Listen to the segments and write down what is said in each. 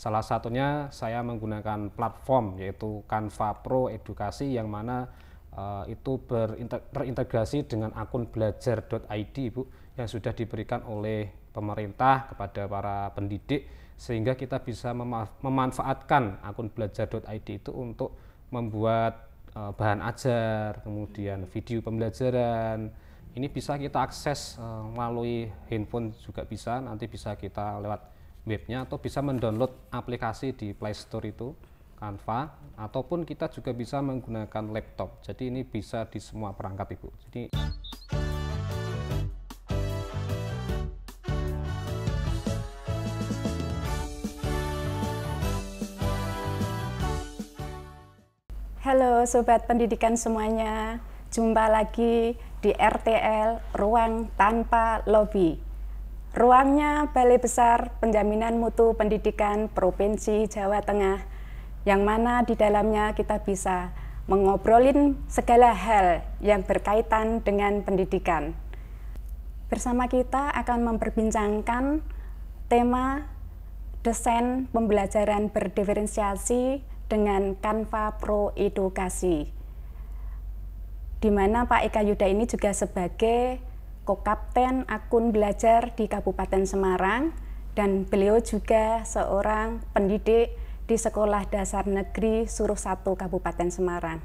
Salah satunya saya menggunakan platform yaitu Canva Pro Edukasi yang mana itu terintegrasi dengan akun belajar.id Bu, yang sudah diberikan oleh pemerintah kepada para pendidik, sehingga kita bisa memanfaatkan akun belajar.id itu untuk membuat bahan ajar, kemudian video pembelajaran. Ini bisa kita akses melalui handphone juga bisa, nanti bisa kita lewat webnya atau bisa mendownload aplikasi di Play Store itu Canva, ataupun kita juga bisa menggunakan laptop. Jadi ini bisa di semua perangkat Ibu. Jadi Halo Sobat Pendidikan semuanya, jumpa lagi di RTL Ruang Tanpa Lobi. Ruangnya Balai Besar Penjaminan Mutu Pendidikan Provinsi Jawa Tengah, yang mana di dalamnya kita bisa mengobrolin segala hal yang berkaitan dengan pendidikan. Bersama kita akan memperbincangkan tema desain pembelajaran berdiferensiasi dengan Canva Pro Edukasi, di mana Pak Eka Yuda ini juga sebagai Kokapten akun belajar di Kabupaten Semarang, dan beliau juga seorang pendidik di Sekolah Dasar Negeri Suruh 1 Kabupaten Semarang.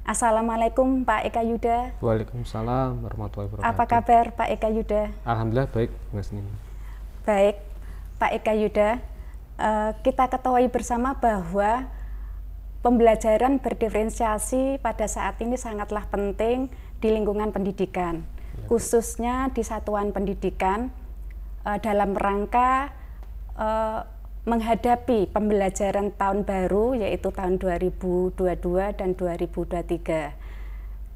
Assalamualaikum Pak Eka Yuda. Waalaikumsalam warahmatullahi wabarakatuh. Apa kabar Pak Eka Yuda? Alhamdulillah baik, Mas Nini. Baik, Pak Eka Yuda, kita ketahui bersama bahwa pembelajaran berdiferensiasi pada saat ini sangatlah penting di lingkungan pendidikan, khususnya di satuan pendidikan dalam rangka menghadapi pembelajaran tahun baru, yaitu tahun 2022 dan 2023.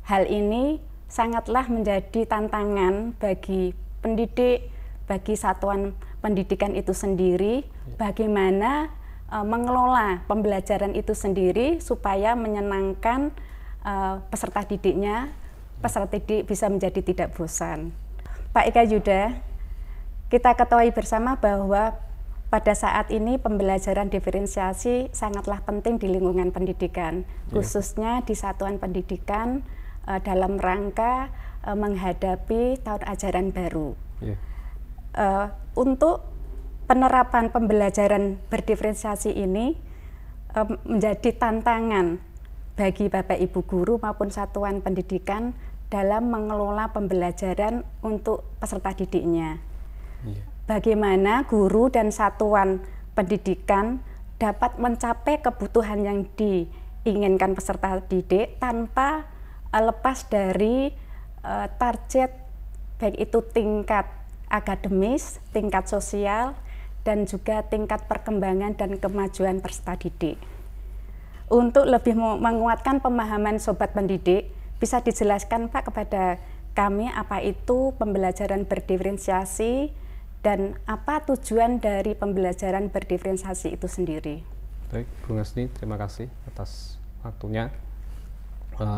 Hal ini sangatlah menjadi tantangan bagi pendidik, bagi satuan pendidikan itu sendiri, bagaimana mengelola pembelajaran itu sendiri supaya menyenangkan peserta didiknya, peserta didik bisa menjadi tidak bosan. Pak Eka Yuda, kita ketahui bersama bahwa pada saat ini pembelajaran diferensiasi sangatlah penting di lingkungan pendidikan, khususnya di satuan pendidikan dalam rangka menghadapi tahun ajaran baru. Untuk penerapan pembelajaran berdiferensiasi ini menjadi tantangan bagi Bapak Ibu guru maupun satuan pendidikan dalam mengelola pembelajaran untuk peserta didiknya. Bagaimana guru dan satuan pendidikan dapat mencapai kebutuhan yang diinginkan peserta didik tanpa lepas dari target, baik itu tingkat akademis, tingkat sosial, dan juga tingkat perkembangan dan kemajuan peserta didik. Untuk lebih menguatkan pemahaman Sobat Pendidik, bisa dijelaskan Pak kepada kami apa itu pembelajaran berdiferensiasi dan apa tujuan dari pembelajaran berdiferensiasi itu sendiri. Baik, Bu Ngasni, terima kasih atas waktunya.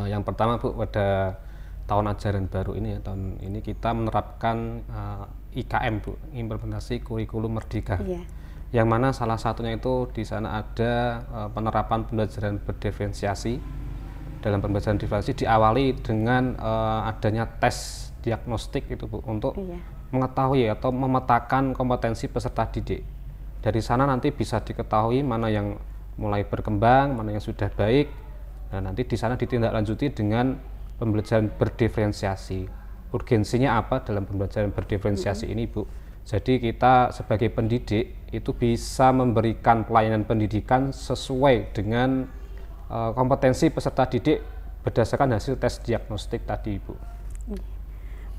Yang pertama Bu, pada tahun ajaran baru ini ya, tahun ini kita menerapkan IKM Bu, implementasi kurikulum merdeka. Yang mana salah satunya itu di sana ada penerapan pembelajaran berdiferensiasi. Dalam pembelajaran diferensiasi diawali dengan adanya tes diagnostik itu Bu, untuk mengetahui atau memetakan kompetensi peserta didik. Dari sana nanti bisa diketahui mana yang mulai berkembang, mana yang sudah baik. Nah, nanti di sana ditindaklanjuti dengan pembelajaran berdiferensiasi. Urgensinya apa dalam pembelajaran berdiferensiasi ini Bu? Jadi kita sebagai pendidik itu bisa memberikan pelayanan pendidikan sesuai dengan kompetensi peserta didik berdasarkan hasil tes diagnostik tadi Bu.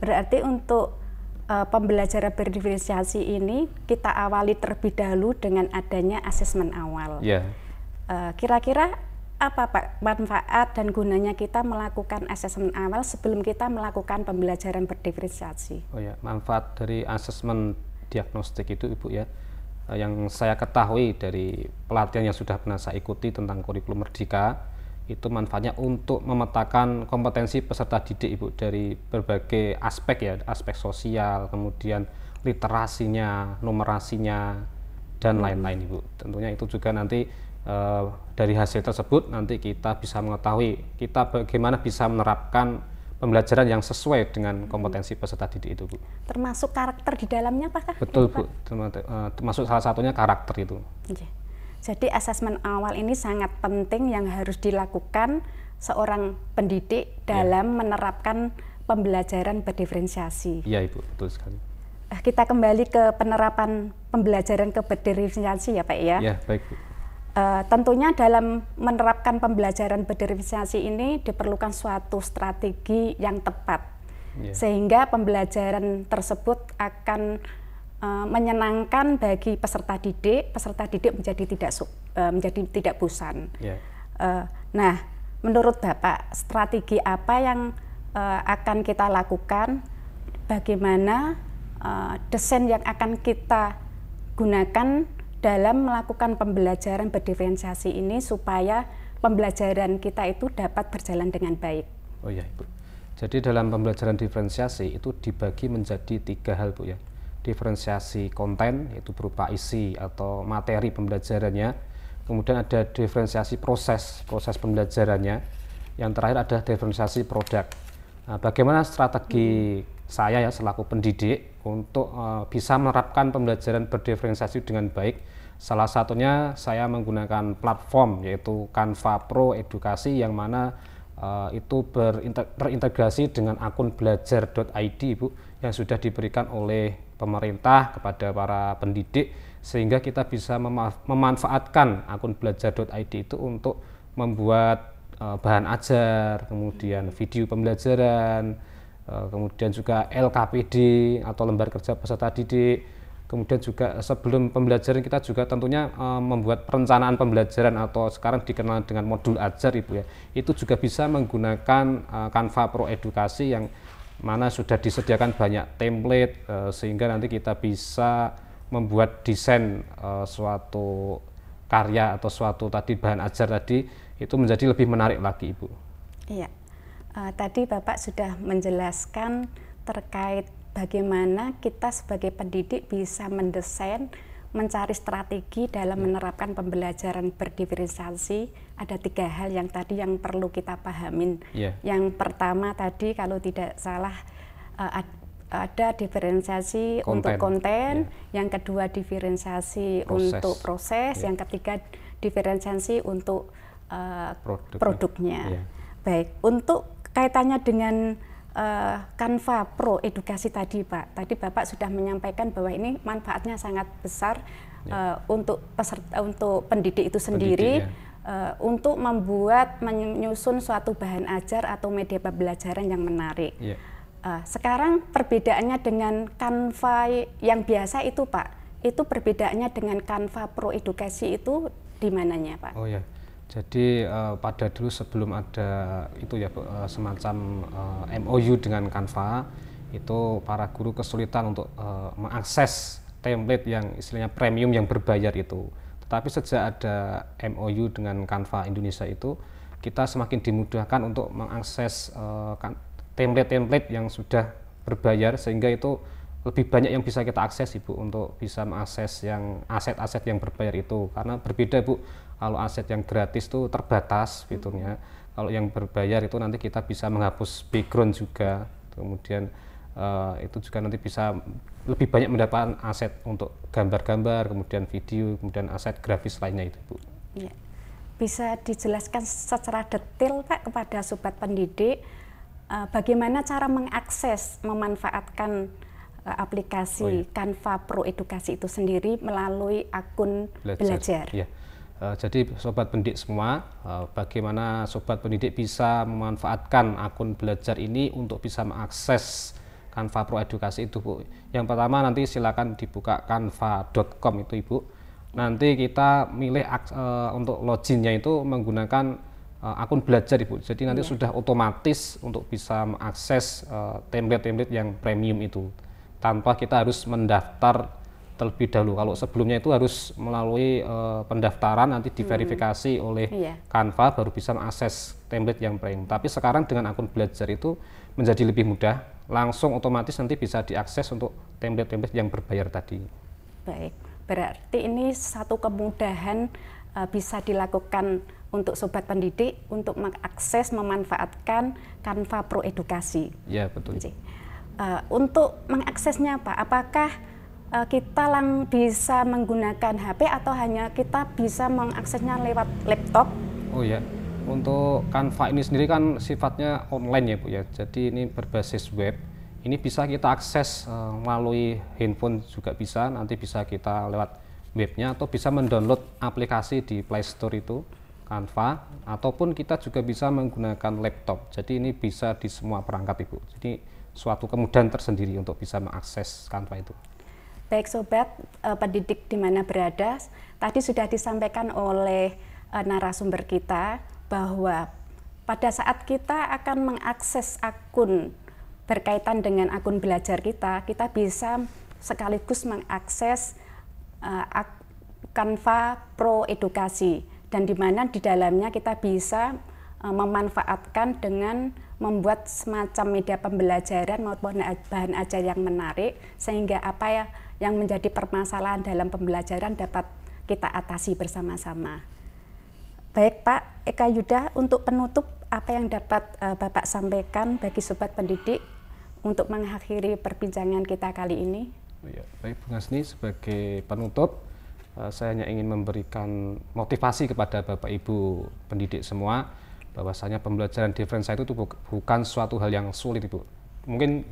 Berarti untuk pembelajaran berdiferensiasi ini kita awali terlebih dahulu dengan adanya asesmen awal. Kira-kira apa Pak manfaat dan gunanya kita melakukan asesmen awal sebelum kita melakukan pembelajaran berdiferensiasi? Manfaat dari asesmen diagnostik itu Ibu ya, yang saya ketahui dari pelatihan yang sudah pernah saya ikuti tentang kurikulum merdeka, itu manfaatnya untuk memetakan kompetensi peserta didik Ibu dari berbagai aspek ya, aspek sosial, kemudian literasinya, numerasinya, dan lain-lain Ibu. Tentunya itu juga nanti dari hasil tersebut nanti kita bisa mengetahui kita bagaimana bisa menerapkan pembelajaran yang sesuai dengan kompetensi peserta didik itu, Bu. Termasuk karakter di dalamnya apakah? Betul, Bu. Termasuk salah satunya karakter itu. Jadi asesmen awal ini sangat penting yang harus dilakukan seorang pendidik dalam menerapkan pembelajaran berdiferensiasi. Iya, Ibu, betul sekali. Kita kembali ke penerapan pembelajaran berdiferensiasi ya, Pak ya. Ya, baik, Bu. Tentunya dalam menerapkan pembelajaran berdiferensiasi ini diperlukan suatu strategi yang tepat, sehingga pembelajaran tersebut akan menyenangkan bagi peserta didik menjadi tidak bosan. Nah, menurut Bapak, strategi apa yang akan kita lakukan? Bagaimana desain yang akan kita gunakan dalam melakukan pembelajaran berdiferensiasi ini supaya pembelajaran kita itu dapat berjalan dengan baik? Oh iya, Ibu. Jadi dalam pembelajaran diferensiasi itu dibagi menjadi 3 hal, Bu ya. Diferensiasi konten, yaitu berupa isi atau materi pembelajarannya. Kemudian ada diferensiasi proses pembelajarannya. Yang terakhir ada diferensiasi produk. Nah, bagaimana strategi saya ya selaku pendidik untuk bisa menerapkan pembelajaran berdiferensiasi dengan baik? Salah satunya saya menggunakan platform yaitu Canva Pro Edukasi yang mana itu terintegrasi dengan akun belajar.id, Bu, yang sudah diberikan oleh pemerintah kepada para pendidik, sehingga kita bisa memanfaatkan akun belajar.id itu untuk membuat bahan ajar, kemudian video pembelajaran, kemudian juga LKPD atau lembar kerja peserta didik. Kemudian juga sebelum pembelajaran kita juga tentunya membuat perencanaan pembelajaran atau sekarang dikenal dengan modul ajar, Ibu ya. Itu juga bisa menggunakan Canva Pro Edukasi yang mana sudah disediakan banyak template sehingga nanti kita bisa membuat desain suatu karya atau suatu bahan ajar tadi itu menjadi lebih menarik lagi, Ibu. Iya. Tadi Bapak sudah menjelaskan terkait bagaimana kita sebagai pendidik bisa mendesain, mencari strategi dalam menerapkan pembelajaran berdiferensiasi. Ada 3 hal yang tadi yang perlu kita pahamin. Yang pertama tadi kalau tidak salah ada diferensiasi untuk konten, yang kedua diferensiasi untuk proses, yang ketiga diferensiasi untuk produknya. Baik, untuk kaitannya dengan Canva Pro Edukasi tadi, Pak. Tadi Bapak sudah menyampaikan bahwa ini manfaatnya sangat besar untuk pendidik itu sendiri, untuk menyusun suatu bahan ajar atau media pembelajaran yang menarik. Sekarang perbedaannya dengan Canva yang biasa itu, Pak, itu perbedaannya dengan Canva Pro Edukasi itu di mananya, Pak? Oh ya. Jadi pada dulu sebelum ada itu ya semacam MOU dengan Canva, itu para guru kesulitan untuk mengakses template yang istilahnya premium yang berbayar itu. Tetapi sejak ada MOU dengan Canva Indonesia itu, kita semakin dimudahkan untuk mengakses template-template yang sudah berbayar, sehingga itu lebih banyak yang bisa kita akses, Ibu, untuk bisa mengakses yang aset-aset yang berbayar itu. Karena berbeda, Bu, kalau aset yang gratis itu terbatas fiturnya. Kalau yang berbayar itu nanti kita bisa menghapus background juga. Kemudian itu juga nanti bisa lebih banyak mendapatkan aset untuk gambar-gambar, kemudian video, kemudian aset grafis lainnya itu, Bu. Ya. Bisa dijelaskan secara detail, Pak, kepada sobat pendidik bagaimana cara mengakses, memanfaatkan aplikasi Canva Pro Edukasi itu sendiri melalui akun belajar. Ya. Jadi sobat pendidik semua, bagaimana sobat pendidik bisa memanfaatkan akun belajar ini untuk bisa mengakses Canva Pro Edukasi itu, Bu. Yang pertama nanti silakan dibuka canva.com itu, Ibu. Nanti kita milih untuk loginnya itu menggunakan akun belajar, Ibu. Jadi nanti sudah otomatis untuk bisa mengakses template-template yang premium itu, tanpa kita harus mendaftar terlebih dahulu. Kalau sebelumnya itu harus melalui pendaftaran, nanti diverifikasi oleh Canva baru bisa mengakses template yang premium. Tapi sekarang dengan akun belajar itu menjadi lebih mudah, langsung otomatis nanti bisa diakses untuk template-template yang berbayar tadi. Baik, Berarti ini satu kemudahan bisa dilakukan untuk sobat pendidik untuk mengakses, memanfaatkan Canva Pro Edukasi. Ya, betul. Untuk mengaksesnya Pak, apakah kita bisa menggunakan HP atau hanya kita bisa mengaksesnya lewat laptop? Oh ya, untuk Canva ini sendiri kan sifatnya online ya Bu ya, jadi ini berbasis web. Ini bisa kita akses melalui handphone juga bisa, nanti bisa kita lewat webnya atau bisa mendownload aplikasi di Play Store itu Canva, ataupun kita juga bisa menggunakan laptop. Jadi ini bisa di semua perangkat Ibu. Jadi suatu kemudahan tersendiri untuk bisa mengakses Canva itu. Baik sobat pendidik di mana berada, tadi sudah disampaikan oleh narasumber kita bahwa pada saat kita akan mengakses akun berkaitan dengan akun belajar kita bisa sekaligus mengakses Canva Pro Edukasi, dan di mana di dalamnya kita bisa memanfaatkan dengan membuat semacam media pembelajaran maupun bahan ajar yang menarik, sehingga apa yang menjadi permasalahan dalam pembelajaran dapat kita atasi bersama-sama. Baik Pak Eka Yuda, untuk penutup apa yang dapat Bapak sampaikan bagi sobat pendidik untuk mengakhiri perbincangan kita kali ini? Ya, baik Bu Ngasni, sebagai penutup saya hanya ingin memberikan motivasi kepada Bapak Ibu pendidik semua bahwasanya pembelajaran diferensial itu bukan suatu hal yang sulit Ibu. Mungkin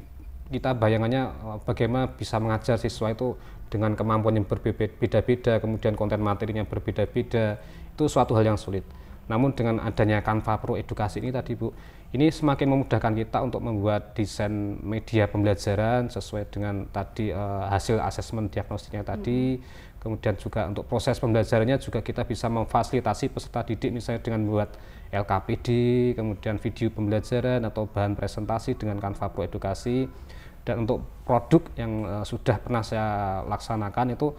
kita bayangannya bagaimana bisa mengajar siswa itu dengan kemampuan yang berbeda-beda, kemudian konten materinya berbeda-beda, itu suatu hal yang sulit. Namun dengan adanya Canva Pro Edukasi ini tadi Bu, ini semakin memudahkan kita untuk membuat desain media pembelajaran sesuai dengan tadi hasil asesmen diagnostiknya tadi. Kemudian juga untuk proses pembelajarannya juga kita bisa memfasilitasi peserta didik misalnya dengan membuat LKPD, kemudian video pembelajaran atau bahan presentasi dengan Canva Pro Edukasi. Dan untuk produk yang sudah pernah saya laksanakan itu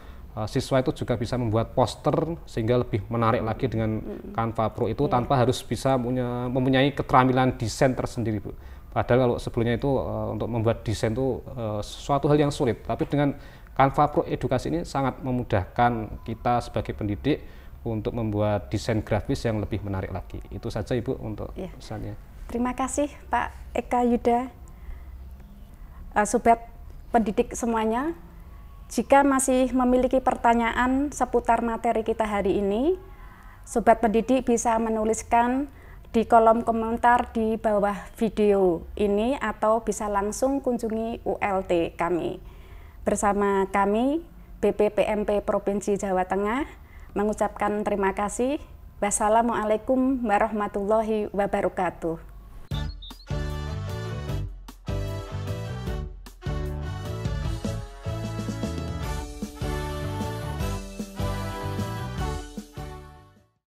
siswa itu juga bisa membuat poster sehingga lebih menarik lagi dengan Canva Pro itu tanpa harus bisa mempunyai keterampilan desain tersendiri Bu. Padahal kalau sebelumnya itu untuk membuat desain itu suatu hal yang sulit, tapi dengan Canva Pro Edukasi ini sangat memudahkan kita sebagai pendidik untuk membuat desain grafis yang lebih menarik lagi. Itu saja Ibu untuk pesannya. Terima kasih Pak Eka Yuda. Sobat pendidik semuanya, jika masih memiliki pertanyaan seputar materi kita hari ini, sobat pendidik bisa menuliskan di kolom komentar di bawah video ini atau bisa langsung kunjungi ULT kami. Bersama kami, BPPMP Provinsi Jawa Tengah, mengucapkan terima kasih. Wassalamualaikum warahmatullahi wabarakatuh.